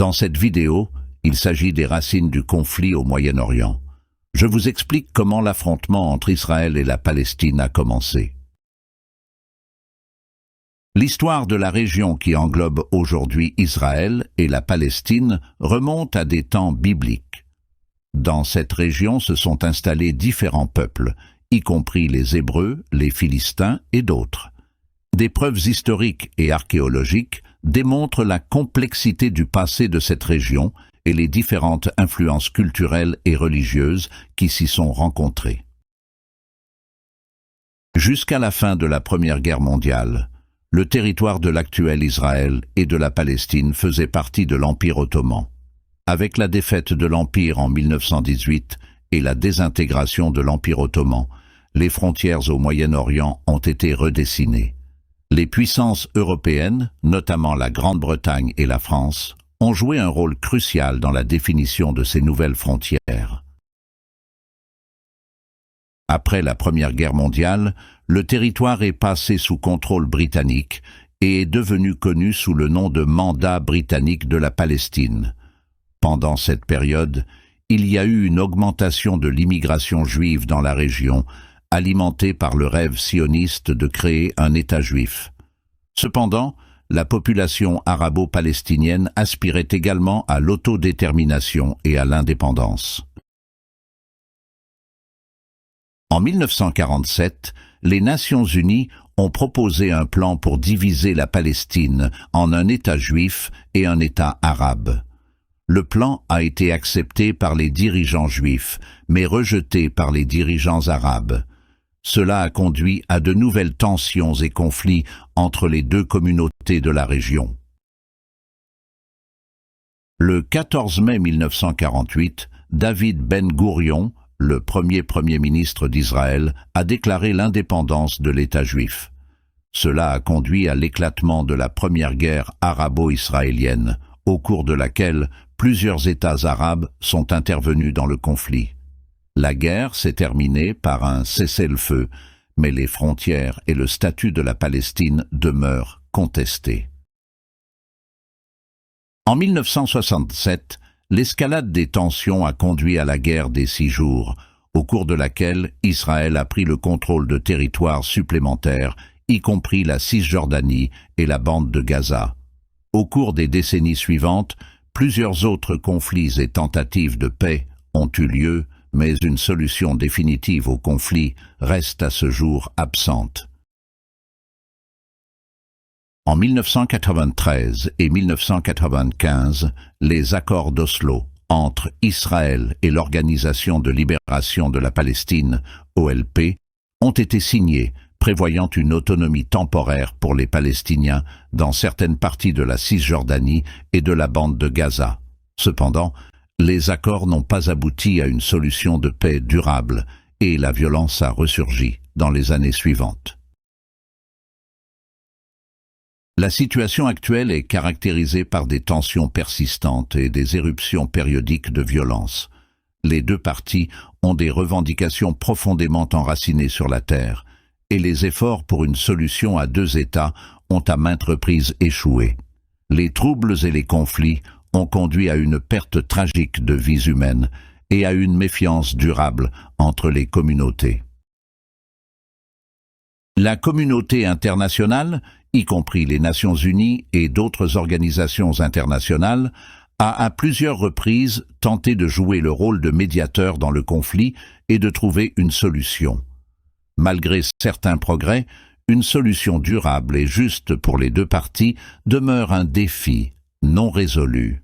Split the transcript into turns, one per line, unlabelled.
Dans cette vidéo, il s'agit des racines du conflit au Moyen-Orient. Je vous explique comment l'affrontement entre Israël et la Palestine a commencé. L'histoire de la région qui englobe aujourd'hui Israël et la Palestine remonte à des temps bibliques. Dans cette région se sont installés différents peuples, y compris les Hébreux, les Philistins et d'autres. Des preuves historiques et archéologiques démontrent la complexité du passé de cette région et les différentes influences culturelles et religieuses qui s'y sont rencontrées. Jusqu'à la fin de la Première Guerre mondiale, le territoire de l'actuel Israël et de la Palestine faisait partie de l'Empire ottoman. Avec la défaite de l'Empire en 1918 et la désintégration de l'Empire ottoman, les frontières au Moyen-Orient ont été redessinées. Les puissances européennes, notamment la Grande-Bretagne et la France, ont joué un rôle crucial dans la définition de ces nouvelles frontières. Après la Première Guerre mondiale, le territoire est passé sous contrôle britannique et est devenu connu sous le nom de Mandat britannique de la Palestine. Pendant cette période, il y a eu une augmentation de l'immigration juive dans la région, alimentée par le rêve sioniste de créer un État juif. Cependant, la population arabo-palestinienne aspirait également à l'autodétermination et à l'indépendance. En 1947, les Nations unies ont proposé un plan pour diviser la Palestine en un État juif et un État arabe. Le plan a été accepté par les dirigeants juifs, mais rejeté par les dirigeants arabes. Cela a conduit à de nouvelles tensions et conflits entre les deux communautés de la région. Le 14 mai 1948, David Ben-Gourion, le premier Premier ministre d'Israël, a déclaré l'indépendance de l'État juif. Cela a conduit à l'éclatement de la première guerre arabo-israélienne, au cours de laquelle plusieurs États arabes sont intervenus dans le conflit. La guerre s'est terminée par un cessez-le-feu, mais les frontières et le statut de la Palestine demeurent contestés. En 1967, l'escalade des tensions a conduit à la guerre des 6 jours, au cours de laquelle Israël a pris le contrôle de territoires supplémentaires, y compris la Cisjordanie et la bande de Gaza. Au cours des décennies suivantes, plusieurs autres conflits et tentatives de paix ont eu lieu, mais une solution définitive au conflit reste à ce jour absente. En 1993 et 1995, les accords d'Oslo entre Israël et l'Organisation de libération de la Palestine, OLP, ont été signés, prévoyant une autonomie temporaire pour les Palestiniens dans certaines parties de la Cisjordanie et de la bande de Gaza. Cependant, les accords n'ont pas abouti à une solution de paix durable et la violence a ressurgi dans les années suivantes. La situation actuelle est caractérisée par des tensions persistantes et des éruptions périodiques de violence. Les deux parties ont des revendications profondément enracinées sur la terre, et les efforts pour une solution à 2 États ont à maintes reprises échoué. Les troubles et les conflits ont conduit à une perte tragique de vies humaines et à une méfiance durable entre les communautés. La communauté internationale, y compris les Nations unies et d'autres organisations internationales, a à plusieurs reprises tenté de jouer le rôle de médiateur dans le conflit et de trouver une solution. Malgré certains progrès, une solution durable et juste pour les deux parties demeure un défi non résolu.